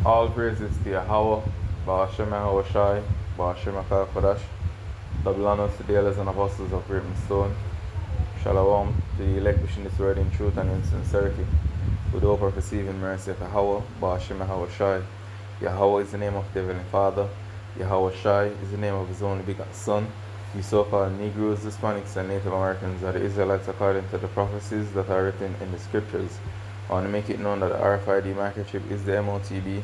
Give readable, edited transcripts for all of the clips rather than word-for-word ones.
All praises to Yahweh, Ba'ashem Yahushai, Ba'ashem HaKadosh, double honors to the elders and apostles of Great Stone. Shalom to the elect wishing this word in truth and in sincerity, with the hope of receiving mercy of Yahweh, Ba'ashem Yahushai. Yahweh is the name of the Heavenly Father. Yahushai is the name of His only begotten Son. We so-called Negroes, Hispanics, and Native Americans are the Israelites according to the prophecies that are written in the Scriptures. I want to make it known that the RFID microchip is the MOTB.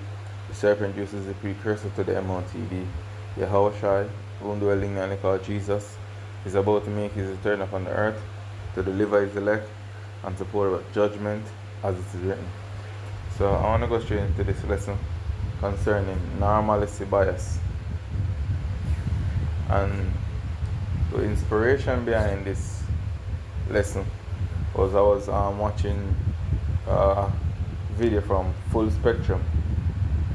The serpent juice is the precursor to the MOTB. Yahushai, whom dwelling and called Jesus, is about to make his return upon the earth to deliver his elect and to pour out judgment as it is written. So I want to go straight into this lesson concerning normalcy bias. And the inspiration behind this lesson was I was watching a video from Full Spectrum,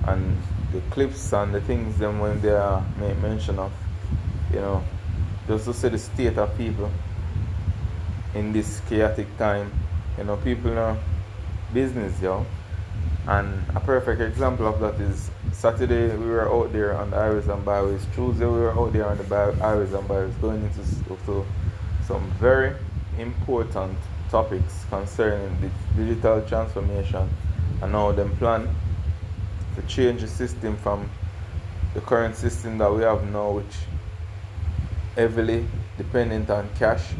and the clips and the things them when they are made mention of, just to see the state of people in this chaotic time. People know business, and a perfect example of that is Saturday we were out there on the highways and byways. Tuesday we were out there on the highways and byways going into some very important topics concerning the digital transformation and how them plan to change the system from the current system that we have now, which heavily dependent on cash,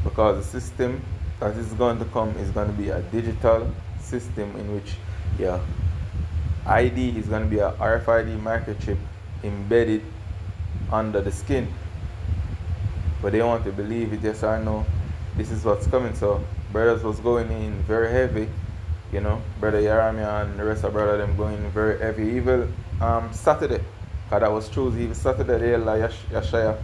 because the system that is going to come is going to be a digital system in which ID is going to be a RFID microchip embedded under the skin. But they want to believe it, yes or no. This is what's coming. So brothers was going in very heavy, Brother Yaramia and the rest of brother them going in very heavy. Even Saturday, because that was true, even Saturday they Yashaya,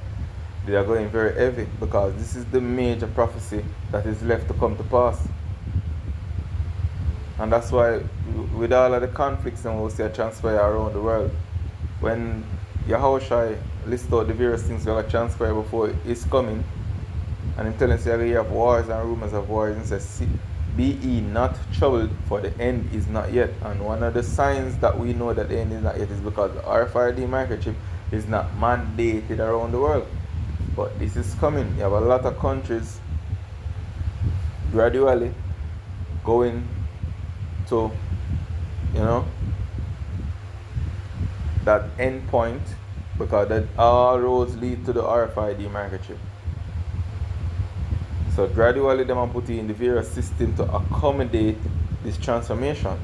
they are going very heavy, because this is the major prophecy that is left to come to pass. And that's why with all of the conflicts and we'll see transpire around the world, when Yahushai lists out the various things that are transpire before it's coming, and him telling us that we have wars and rumors of wars, and says, be ye not troubled, for the end is not yet. And one of the signs that we know that the end is not yet is because the RFID microchip is not mandated around the world. But this is coming. You have a lot of countries gradually going to, that end point, because that all roads lead to the RFID microchip. So gradually them are putting in the various system to accommodate this transformation.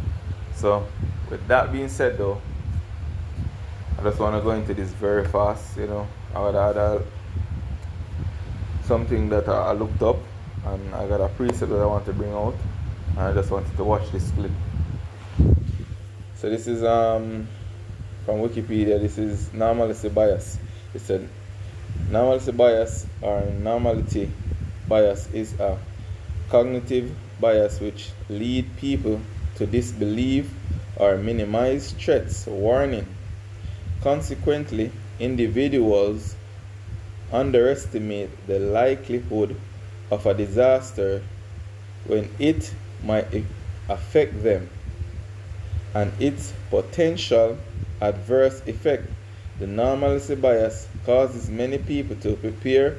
So with that being said though, I just want to go into this very fast. I would add something that I looked up, and I got a preset that I want to bring out, and I just wanted to watch this clip. So this is from Wikipedia. This is normalcy bias. It said normalcy bias, or normality bias, is a cognitive bias which lead people to disbelieve or minimize threats. Warning. Consequently, individuals underestimate the likelihood of a disaster when it might affect them, and its potential adverse effect. The normalcy bias causes many people to prepare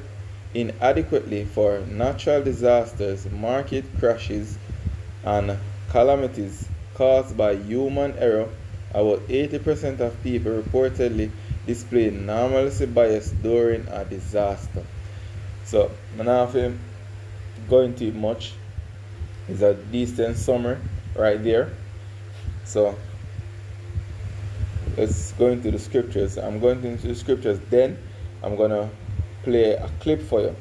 inadequately for natural disasters, market crashes, and calamities caused by human error. About 80% of people reportedly display normalcy bias during a disaster. So, I'm not go into it much. It's a decent summary right there. So, let's go into the scriptures. I'm going into the scriptures, then I'm going to play a clip for you.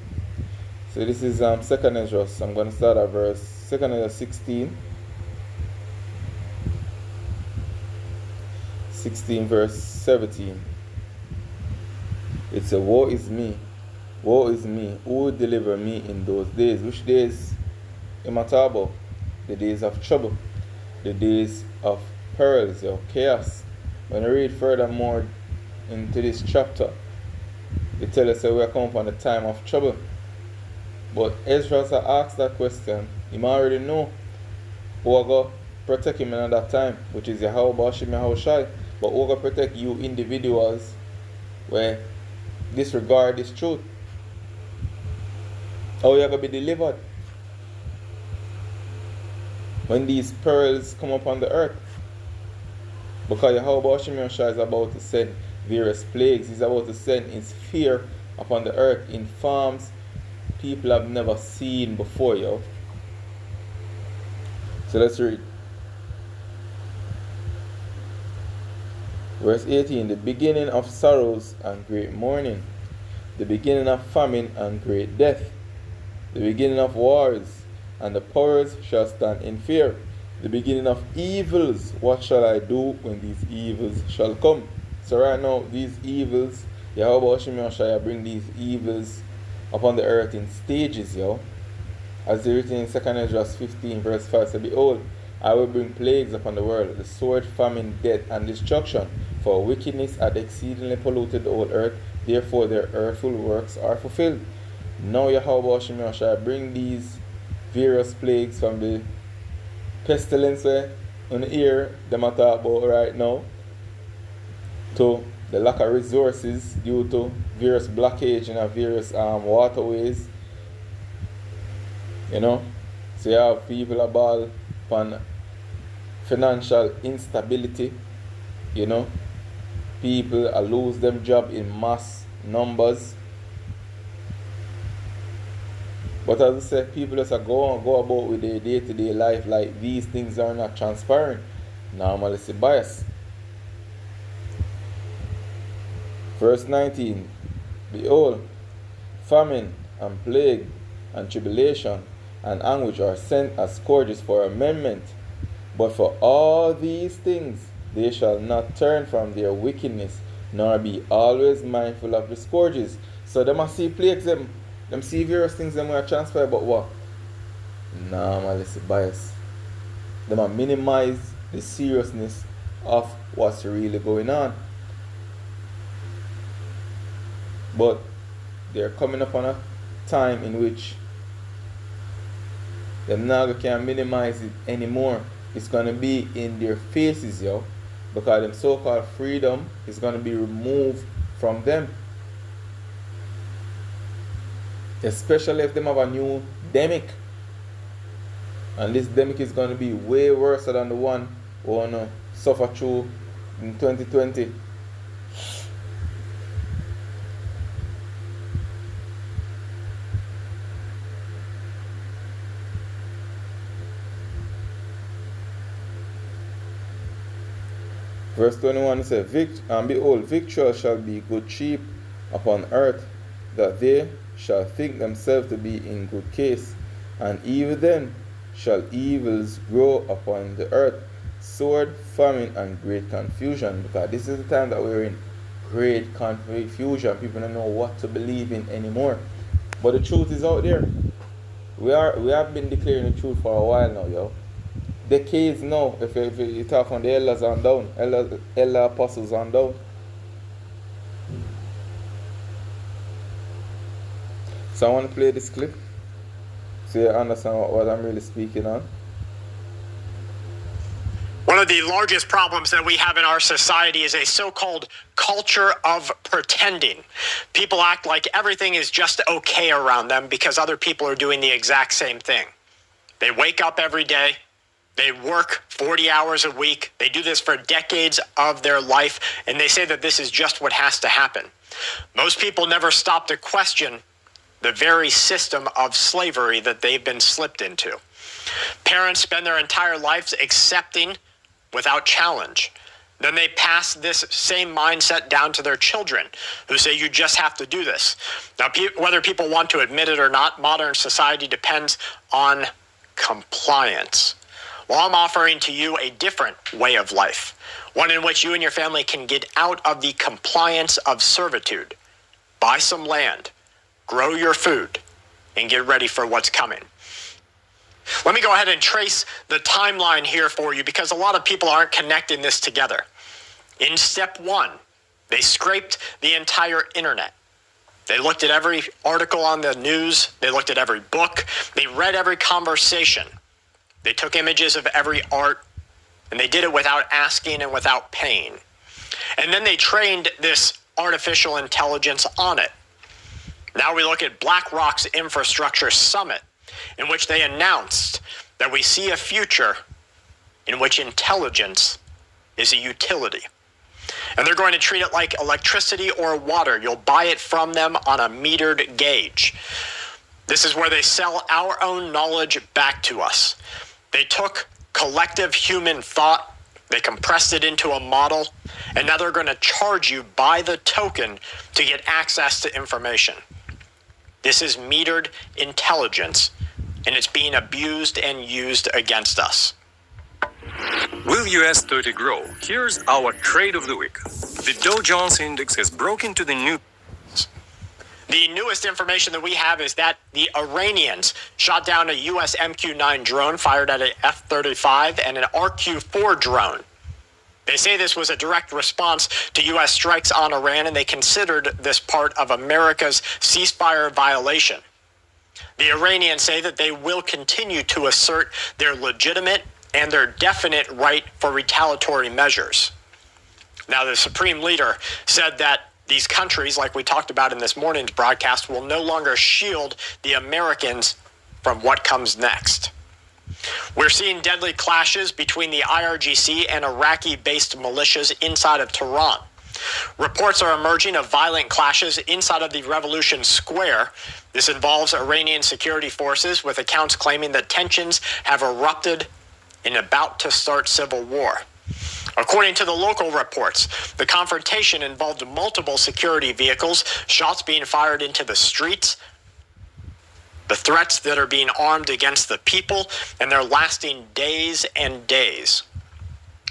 So this is 2nd Ezra. I'm going to start at verse 2nd Ezra 16 verse 17. It says, woe is me, who will deliver me in those days? Which days? Imatabo, the days of trouble, the days of perils, chaos. When you read furthermore into this chapter, it tells us that we are coming upon the time of trouble. But Ezra asked that question. He already know who are going protect him in that time, which is Yahweh Hashem Yahweh Shai. But who gonna protect you individuals where disregard this truth? How you gonna be delivered when these pearls come upon the earth? Because Yahweh Hashem Yahweh Shai is about to send various plagues. He's about to send his fear upon the earth in forms people have never seen before, yo. So let's read. Verse 18, the beginning of sorrows and great mourning, the beginning of famine and great death, the beginning of wars, and the powers shall stand in fear, the beginning of evils. What shall I do when these evils shall come? So right now, these evils, Yahweh Hashem Yahweh bring these evils upon the earth in stages, yo. As they written in 2 Ezra 15 verse 5, say, behold, I will bring plagues upon the world, the sword, famine, death, and destruction. For wickedness had exceedingly polluted the whole earth, therefore their earthful works are fulfilled. Now Yahweh Hashem Yahweh bring these various plagues from the pestilence on the ear them are talk about right now, to the lack of resources due to various blockage in various waterways. You know, so you have people about upon financial instability. You know, people lose them job in mass numbers. But as I said, people just go about with their day-to-day life like these things are not transparent. Normalcy bias. Verse 19, behold, famine and plague and tribulation and anguish are sent as scourges for amendment. But for all these things they shall not turn from their wickedness, nor be always mindful of the scourges. So they must see plagues, them see various things them will transfer, but what? Normalcy bias. They must minimize the seriousness of what's really going on. But they're coming upon a time in which they now can't minimize it anymore. It's going to be in their faces, yo. Because them so-called freedom is going to be removed from them. Especially if they have a new demic. And this demic is going to be way worse than the one we want to suffer through in 2020. Verse 21 says, behold, victuals shall be good cheap upon earth, that they shall think themselves to be in good case, and even then shall evils grow upon the earth, sword, famine, and great confusion. Because this is the time that we're in great confusion. People don't know what to believe in anymore. But the truth is out there. We have been declaring the truth for a while now, yo. Decades now, if you talk from the elders on down, elder apostles on down. So I want to play this clip so you understand what I'm really speaking on. One of the largest problems that we have in our society is a so-called culture of pretending. People act like everything is just okay around them because other people are doing the exact same thing. They wake up every day. They work 40 hours a week. They do this for decades of their life, and they say that this is just what has to happen. Most people never stop to question the very system of slavery that they've been slipped into. Parents spend their entire lives accepting without challenge. Then they pass this same mindset down to their children, who say you just have to do this. Now, whether people want to admit it or not, modern society depends on compliance. Well, I'm offering to you a different way of life, one in which you and your family can get out of the compliance of servitude, buy some land, grow your food, and get ready for what's coming. Let me go ahead and trace the timeline here for you because a lot of people aren't connecting this together. In step one, they scraped the entire internet. They looked at every article on the news. They looked at every book. They read every conversation. They took images of every art, And they did it without asking and without paying. And then they trained this artificial intelligence on it. Now we look at BlackRock's Infrastructure Summit, in which they announced that we see a future in which intelligence is a utility. And they're going to treat it like electricity or water. You'll buy it from them on a metered gauge. This is where they sell our own knowledge back to us. They took collective human thought, they compressed it into a model, and now they're going to charge you by the token to get access to information. This is metered intelligence, and it's being abused and used against us. Will US 30 grow? Here's our trade of the week. The Dow Jones Index has broken to the new. The newest information that we have is that the Iranians shot down a U.S. MQ-9 drone fired at an F-35 and an RQ-4 drone. They say this was a direct response to U.S. strikes on Iran, and they considered this part of America's ceasefire violation. The Iranians say that they will continue to assert their legitimate and their definite right for retaliatory measures. Now, the Supreme Leader said that these countries, like we talked about in this morning's broadcast, will no longer shield the Americans from what comes next. We're seeing deadly clashes between the IRGC and Iraqi-based militias inside of Tehran. Reports are emerging of violent clashes inside of the Revolution Square. This involves Iranian security forces, with accounts claiming that tensions have erupted and about to start civil war. According to the local reports, the confrontation involved multiple security vehicles, shots being fired into the streets, the threats that are being armed against the people, and they're lasting days and days.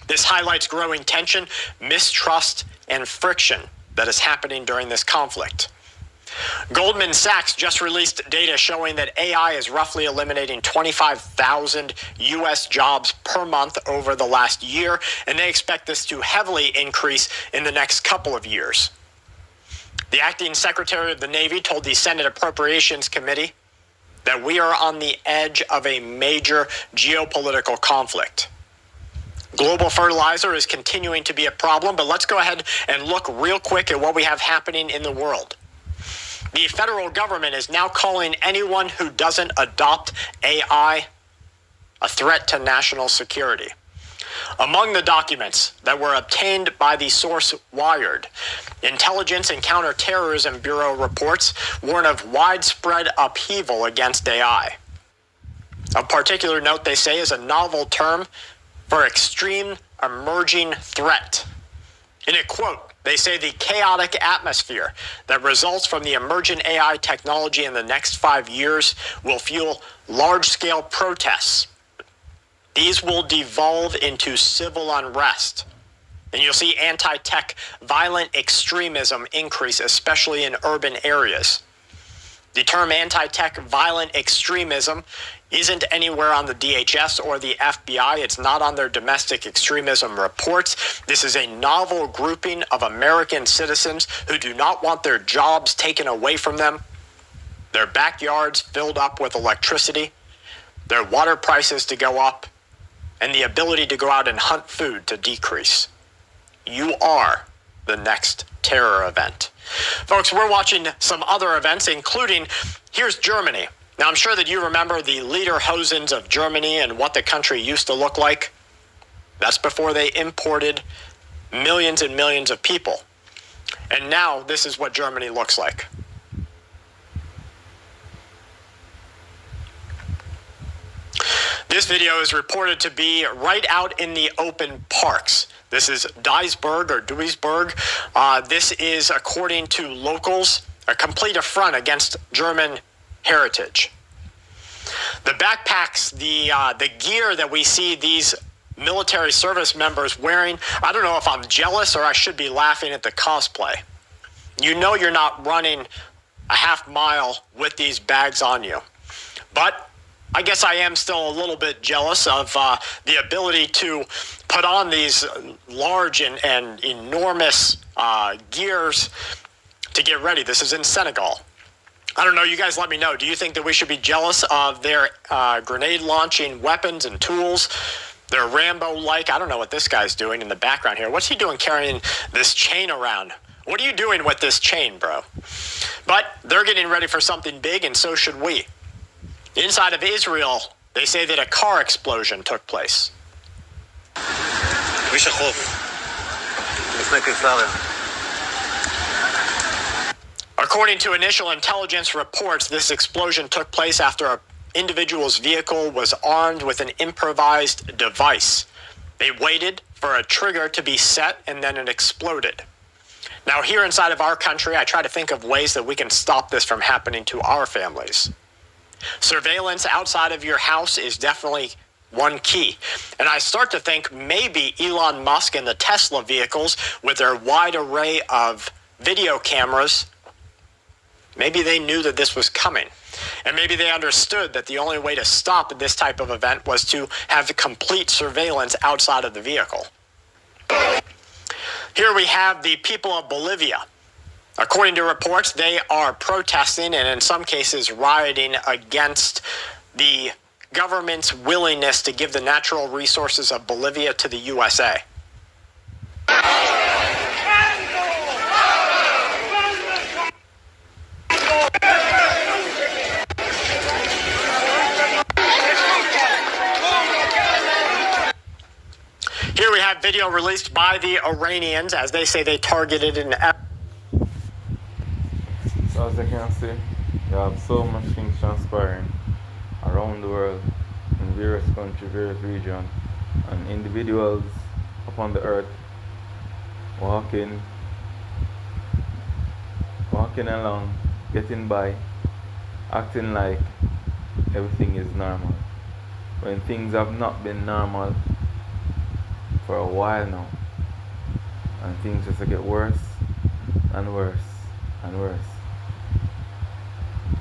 This highlights growing tension, mistrust, and friction that is happening during this conflict. Goldman Sachs just released data showing that AI is roughly eliminating 25,000 U.S. jobs per month over the last year, and they expect this to heavily increase in the next couple of years. The acting Secretary of the Navy told the Senate Appropriations Committee that we are on the edge of a major geopolitical conflict. Global fertilizer is continuing to be a problem, but let's go ahead and look real quick at what we have happening in the world. The federal government is now calling anyone who doesn't adopt AI a threat to national security. Among the documents that were obtained by the source Wired, Intelligence and Counterterrorism Bureau reports warn of widespread upheaval against AI. Of particular note, they say, is a novel term for extreme emerging threat. In a quote, they say the chaotic atmosphere that results from the emergent AI technology in the next 5 years will fuel large-scale protests. These will devolve into civil unrest. And you'll see anti-tech violent extremism increase, especially in urban areas. The term anti-tech violent extremism isn't anywhere on the DHS or the FBI. It's not on their domestic extremism reports. This is a novel grouping of American citizens who do not want their jobs taken away from them, their backyards filled up with electricity, their water prices to go up, and the ability to go out and hunt food to decrease. You are the next terror event. Folks, we're watching some other events, including, here's Germany. Now, I'm sure that you remember the Lederhosens of Germany and what the country used to look like. That's before they imported millions and millions of people. And now this is what Germany looks like. This video is reported to be right out in the open parks. This is Duisburg or Duisburg. This is, according to locals, a complete affront against German heritage. The backpacks, the gear that we see these military service members wearing, I don't know if I'm jealous or I should be laughing at the cosplay. You know you're not running a half mile with these bags on you. But I guess I am still a little bit jealous of the ability to put on these large and enormous gears to get ready. This is in Senegal. I don't know, you guys let me know. Do you think that we should be jealous of their grenade launching weapons and tools? They're Rambo-like. I don't know what this guy's doing in the background here. What's he doing carrying this chain around? What are you doing with this chain, bro? But they're getting ready for something big, and so should we. Inside of Israel, they say that a car explosion took place. According to initial intelligence reports, this explosion took place after an individual's vehicle was armed with an improvised device. They waited for a trigger to be set, and then it exploded. Now, here inside of our country, I try to think of ways that we can stop this from happening to our families. Surveillance outside of your house is definitely one key. And I start to think maybe Elon Musk and the Tesla vehicles, with their wide array of video cameras, maybe they knew that this was coming. And maybe they understood that the only way to stop this type of event was to have complete surveillance outside of the vehicle. Here we have the people of Bolivia. According to reports, they are protesting and in some cases rioting against the government's willingness to give the natural resources of Bolivia to the USA. Here we have video released by the Iranians as they say they targeted an... So as you can see, you have so much things transpiring around the world, in various countries, various regions, and individuals upon the earth walking along, getting by, acting like everything is normal, when things have not been normal for a while now, and things just get worse and worse and worse.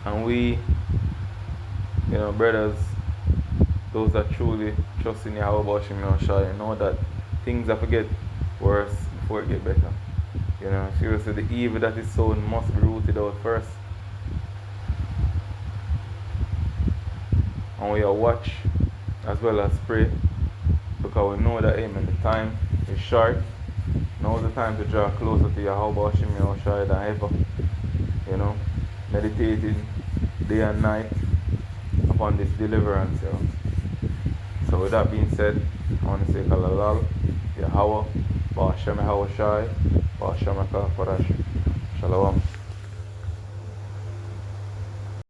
And we, brothers, those that truly trust in Yahweh Hashem, know that things have to get worse before it get better. Seriously, the evil that is sown must be rooted out first. And we watch as well as pray, because we know that the time is short. Now is the time to draw closer to Yahweh Hashem than ever. Meditating day and night upon this deliverance. So with that being said, I want to say Kalalal, Yahweh, Ba'ashem Yahweh Shai, Ba'ashem Akal Parash. Shalom.